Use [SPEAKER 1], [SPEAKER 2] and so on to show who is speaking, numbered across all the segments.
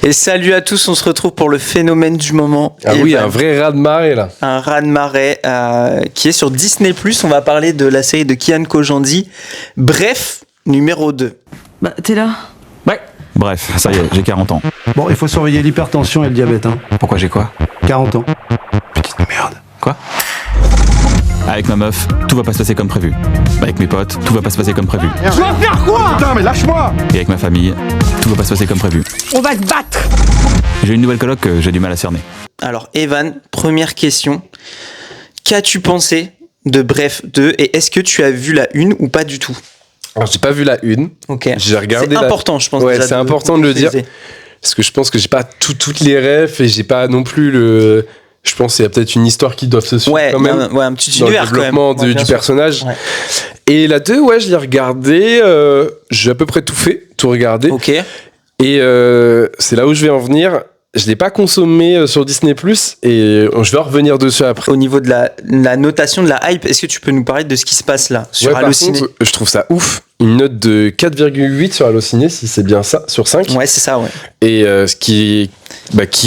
[SPEAKER 1] Et salut à tous, on se retrouve pour le phénomène du moment.
[SPEAKER 2] Ah oui, un vrai raz-de-marée là.
[SPEAKER 1] Un raz-de-marée qui est sur Disney+. On va parler de la série de Kian Kojandi. Bref, numéro 2.
[SPEAKER 3] Bah, t'es là ?
[SPEAKER 4] Ouais. Bref, ça y est, j'ai 40 ans.
[SPEAKER 5] Bon, il faut surveiller l'hypertension et le diabète, hein.
[SPEAKER 4] Pourquoi j'ai quoi ?
[SPEAKER 5] 40 ans.
[SPEAKER 4] Petite merde. Quoi ? Avec ma meuf, tout va pas se passer comme prévu. Avec mes potes, tout va pas se passer comme prévu.
[SPEAKER 5] Tu vas faire quoi ? Putain, mais lâche-moi !
[SPEAKER 4] Et avec ma famille, tout va pas se passer comme prévu.
[SPEAKER 3] On va se battre !
[SPEAKER 4] J'ai une nouvelle coloc que j'ai du mal à cerner.
[SPEAKER 1] Alors, Evan, première question. Qu'as-tu pensé de Bref 2 et est-ce que tu as vu la une ou pas du tout ?
[SPEAKER 2] Alors, j'ai pas vu la une.
[SPEAKER 1] Ok.
[SPEAKER 2] J'ai regardé
[SPEAKER 1] c'est important, je pense.
[SPEAKER 2] Ouais,
[SPEAKER 1] déjà
[SPEAKER 2] c'est important de le dire. Parce que je pense que j'ai pas toutes les refs et j'ai pas non plus le... Je pense qu'il y a peut-être une histoire qui doit se suivre quand même.
[SPEAKER 1] Un petit
[SPEAKER 2] dans
[SPEAKER 1] univers
[SPEAKER 2] le développement
[SPEAKER 1] quand même.
[SPEAKER 2] du personnage.
[SPEAKER 1] Ouais.
[SPEAKER 2] Et la 2, ouais, je l'ai regardé. J'ai à peu près tout fait, tout regardé.
[SPEAKER 1] Ok.
[SPEAKER 2] Et c'est là où je vais en venir. Je l'ai pas consommé sur Disney+, et je vais en revenir dessus après.
[SPEAKER 1] Au niveau de la notation de la hype, est-ce que tu peux nous parler de ce qui se passe là sur
[SPEAKER 2] par
[SPEAKER 1] Allociné ?
[SPEAKER 2] contre, je trouve ça ouf. Une note de 4,8 sur Allociné, si c'est bien ça, sur 5.
[SPEAKER 1] Ouais, c'est ça, ouais.
[SPEAKER 2] Et ce qui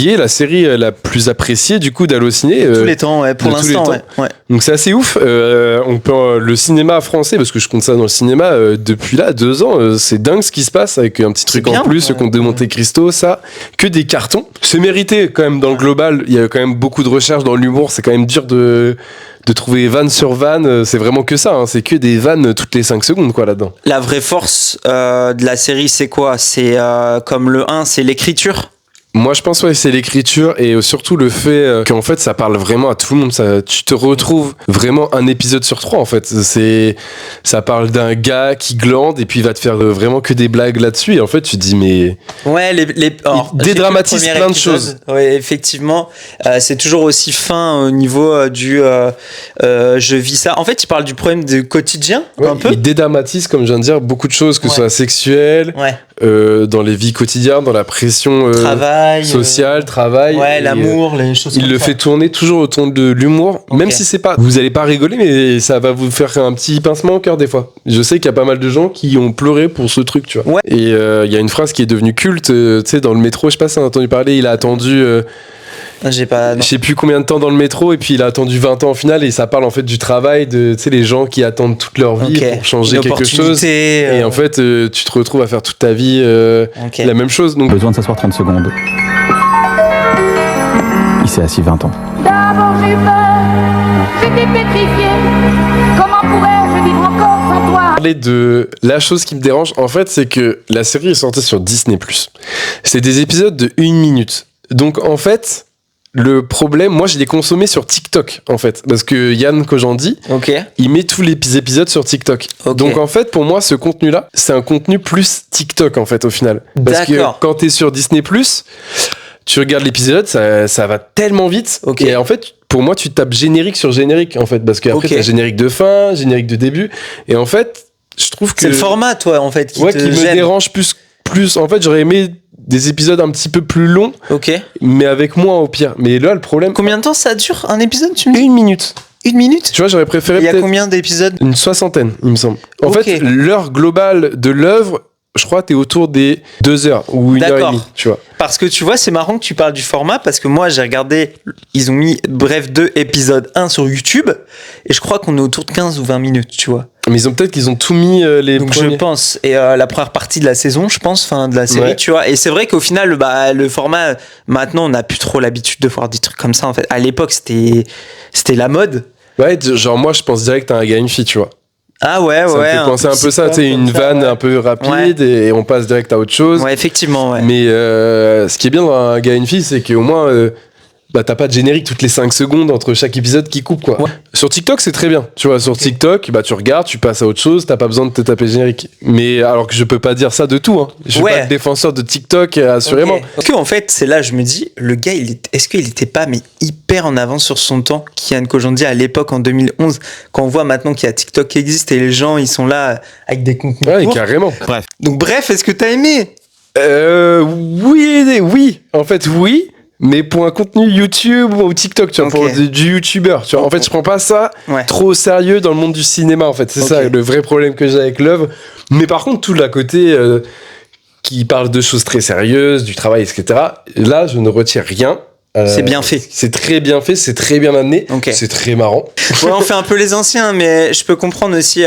[SPEAKER 2] est la série la plus appréciée du coup d'Allociné.
[SPEAKER 1] Tous les temps, ouais, pour l'instant, ouais.
[SPEAKER 2] Donc c'est assez ouf. On peut le cinéma français, parce que je compte ça dans le cinéma depuis là 2 ans. C'est dingue ce qui se passe avec un petit truc
[SPEAKER 1] bien,
[SPEAKER 2] en plus, le Comte de Monte Cristo, ça, que des cartons. C'est mérité quand même dans le global. Il y a quand même beaucoup de recherche dans l'humour. C'est quand même dur de trouver vanne sur vanne, c'est vraiment que ça, hein. C'est que des vannes toutes les 5 secondes quoi là-dedans.
[SPEAKER 1] La vraie force de la série, c'est quoi ? C'est comme le 1, c'est l'écriture.
[SPEAKER 2] Moi je pense c'est l'écriture et surtout le fait qu'en fait ça parle vraiment à tout le monde. Tu te retrouves vraiment un épisode sur 3 en fait. Ça parle d'un gars qui glande et puis il va te faire vraiment que des blagues là-dessus et en fait tu te dis mais...
[SPEAKER 1] Ouais, il
[SPEAKER 2] dédramatise plein de choses.
[SPEAKER 1] Ouais, effectivement, c'est toujours aussi fin au niveau du je vis ça. En fait, il parle du problème du quotidien un peu.
[SPEAKER 2] Il dédramatise, comme je viens de dire, beaucoup de choses, que ce soit sexuelles, dans les vies quotidiennes, dans la pression sociale, travail.
[SPEAKER 1] Ouais, l'amour, les choses comme ça.
[SPEAKER 2] Il le fait tourner toujours autour de l'humour, même si c'est pas... Vous allez pas rigoler, mais ça va vous faire un petit pincement au cœur des fois. Je sais qu'il y a pas mal de gens qui ont pleuré pour ce truc, tu vois. Ouais. Et il y a une phrase qui est devenue culte, tu sais, dans le métro, je sais pas si t'as entendu parler, il a attendu...
[SPEAKER 1] je sais
[SPEAKER 2] plus combien de temps dans le métro et puis il a attendu 20 ans au final et ça parle en fait du travail de les gens qui attendent toute leur vie pour changer quelque chose et en fait tu te retrouves à faire toute ta vie la même chose. Donc
[SPEAKER 4] Besoin de s'asseoir 30 secondes. Il s'est assis 20 ans.
[SPEAKER 6] D'abord j'ai eu peur, j'étais pétrifié. Comment pourrais-je vivre encore sans toi ?
[SPEAKER 2] Parler de la chose qui me dérange en fait, c'est que la série est sortie sur Disney+. C'est des épisodes de 1 minute. Donc en fait, le problème, moi je l'ai consommé sur TikTok en fait, parce que Kian Kojandi, il met tous les épisodes sur TikTok. Donc en fait, pour moi, ce contenu-là, c'est un contenu plus TikTok en fait au final. Parce que quand t'es sur Disney+, tu regardes l'épisode, ça va tellement vite. Et en fait, pour moi, tu tapes générique sur générique en fait, parce qu'après t'as générique de fin, générique de début, et en fait, je trouve que
[SPEAKER 1] c'est le format, toi, en fait, qui
[SPEAKER 2] me dérange plus. En fait, j'aurais aimé des épisodes un petit peu plus longs, mais avec moins au pire. Mais là, le problème...
[SPEAKER 1] Combien de temps ça dure, un épisode, tu me dis ?
[SPEAKER 2] 1 minute.
[SPEAKER 1] 1 minute ?
[SPEAKER 2] Tu vois, j'aurais préféré
[SPEAKER 1] Il y a combien d'épisodes ?
[SPEAKER 2] Une 60aine, il me semble. En fait, l'heure globale de l'œuvre, je crois, t'es autour des 2 heures ou 1 heure et demie, tu vois.
[SPEAKER 1] Parce que tu vois, c'est marrant que tu parles du format, parce que moi, j'ai regardé, ils ont mis Bref 2 épisode 1 sur YouTube, et je crois qu'on est autour de 15 ou 20 minutes, tu vois.
[SPEAKER 2] Mais qu'ils ont tout mis les
[SPEAKER 1] donc
[SPEAKER 2] premiers.
[SPEAKER 1] Je pense, et la première partie de la saison, je pense, enfin de la série, tu vois. Et c'est vrai qu'au final, le format, maintenant, on n'a plus trop l'habitude de voir des trucs comme ça, en fait. À l'époque, c'était la mode.
[SPEAKER 2] Ouais, genre moi, je pense direct à un gars et une fille, tu vois.
[SPEAKER 1] Ah ouais,
[SPEAKER 2] ça me fait penser un peu ça, tu sais, une vanne un peu rapide et on passe direct à autre chose.
[SPEAKER 1] Ouais, effectivement, ouais.
[SPEAKER 2] Mais ce qui est bien dans un gars et une fille, c'est qu'au moins, t'as pas de générique toutes les 5 secondes entre chaque épisode qui coupe, quoi. Ouais. Sur TikTok, c'est très bien. Tu vois, sur TikTok, tu regardes, tu passes à autre chose, t'as pas besoin de te taper le générique. Mais alors que je peux pas dire ça de tout, hein. Je suis pas le défenseur de TikTok, assurément.
[SPEAKER 1] Parce que, en fait, c'est là, je me dis, le gars, est-ce qu'il était pas, mais hyper en avance sur son temps, Kian Kojandi à l'époque, en 2011, quand on voit maintenant qu'il y a TikTok qui existe et les gens, ils sont là avec des contenus courts.
[SPEAKER 2] Carrément.
[SPEAKER 1] Bref. Donc, bref, est-ce que t'as aimé ?
[SPEAKER 2] Oui. En fait, oui. Mais pour un contenu YouTube ou TikTok, tu vois, pour du YouTuber, tu vois. En fait, je prends pas ça trop au sérieux dans le monde du cinéma, en fait. C'est ça le vrai problème que j'ai avec l'œuvre. Mais par contre, tout l'à côté qui parle de choses très sérieuses, du travail, etc. Et là, je ne retire rien.
[SPEAKER 1] C'est bien fait.
[SPEAKER 2] C'est très bien fait, c'est très bien amené, c'est très marrant.
[SPEAKER 1] Ouais, on fait un peu les anciens, mais je peux comprendre aussi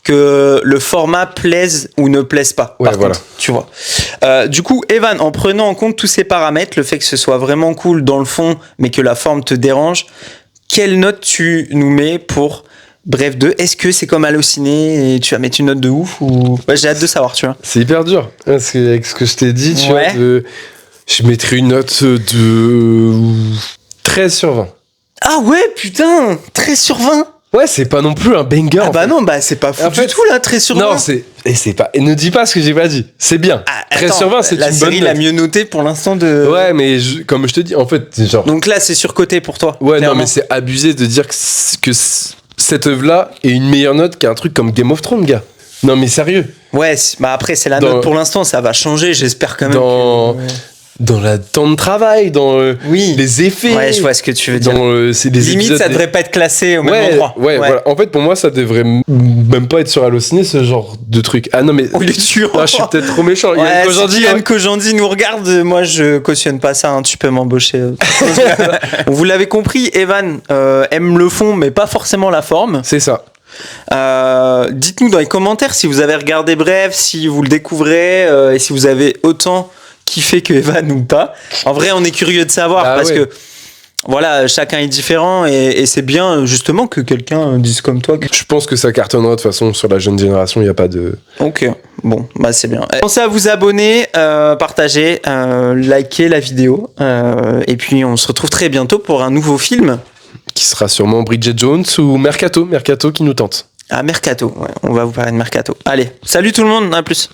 [SPEAKER 1] que le format plaise ou ne plaise pas.
[SPEAKER 2] Ouais,
[SPEAKER 1] par
[SPEAKER 2] voilà.
[SPEAKER 1] contre, tu vois. Du coup, Evan, en prenant en compte tous ces paramètres, le fait que ce soit vraiment cool dans le fond, mais que la forme te dérange, quelle note tu nous mets pour Bref 2? Est-ce que c'est comme Allociné et tu vas mettre une note de ouf ou... Ouais, j'ai hâte de savoir, tu vois.
[SPEAKER 2] C'est hyper dur, parce que avec ce que je t'ai dit, tu vois, je mettrais une note de 13 sur 20.
[SPEAKER 1] Ah ouais, putain, 13 sur 20.
[SPEAKER 2] Ouais, c'est pas non plus un banger.
[SPEAKER 1] Ah bah non, bah c'est pas fou du tout là, 13 sur 20.
[SPEAKER 2] Non, c'est pas. Et ne dis pas ce que j'ai pas dit. C'est bien. 13 sur 20, c'est une bonne note. La
[SPEAKER 1] série la mieux notée pour l'instant de.
[SPEAKER 2] Ouais, mais comme je te dis, en fait, c'est genre.
[SPEAKER 1] Donc là, c'est surcoté pour toi.
[SPEAKER 2] Ouais,
[SPEAKER 1] clairement.
[SPEAKER 2] non, mais c'est abusé de dire que cette œuvre-là est une meilleure note qu'un truc comme Game of Thrones, gars. Non, mais sérieux.
[SPEAKER 1] Ouais, bah après, c'est la note pour l'instant, ça va changer, j'espère quand même.
[SPEAKER 2] Dans le temps de travail, dans les effets.
[SPEAKER 1] Ouais, je vois ce que tu veux dire.
[SPEAKER 2] C'est des
[SPEAKER 1] limite, ça devrait pas être classé au même endroit.
[SPEAKER 2] Ouais, voilà. En fait, pour moi, ça devrait même pas être sur Allociné, ce genre de truc. Ah non, mais.
[SPEAKER 1] Oh, il est dur.
[SPEAKER 2] Ah, je suis peut-être trop méchant.
[SPEAKER 1] Ouais, Yann Kojandi nous regarde, moi, je cautionne pas ça, hein, tu peux m'embaucher. Vous l'avez compris, Evan aime le fond, mais pas forcément la forme.
[SPEAKER 2] C'est ça.
[SPEAKER 1] Dites-nous dans les commentaires si vous avez regardé Bref, si vous le découvrez et si vous avez autant kiffé que Evan ou pas. En vrai, on est curieux de savoir parce que voilà, chacun est différent et c'est bien justement que quelqu'un dise comme toi.
[SPEAKER 2] Je pense que ça cartonnera de toute façon sur la jeune génération, il n'y a pas de...
[SPEAKER 1] Ok, bon, bah c'est bien. Pensez à vous abonner, partager, liker la vidéo et puis on se retrouve très bientôt pour un nouveau film.
[SPEAKER 2] Qui sera sûrement Bridget Jones ou Mercato qui nous tente.
[SPEAKER 1] Ah, Mercato, ouais, on va vous parler de Mercato. Allez, salut tout le monde, à plus.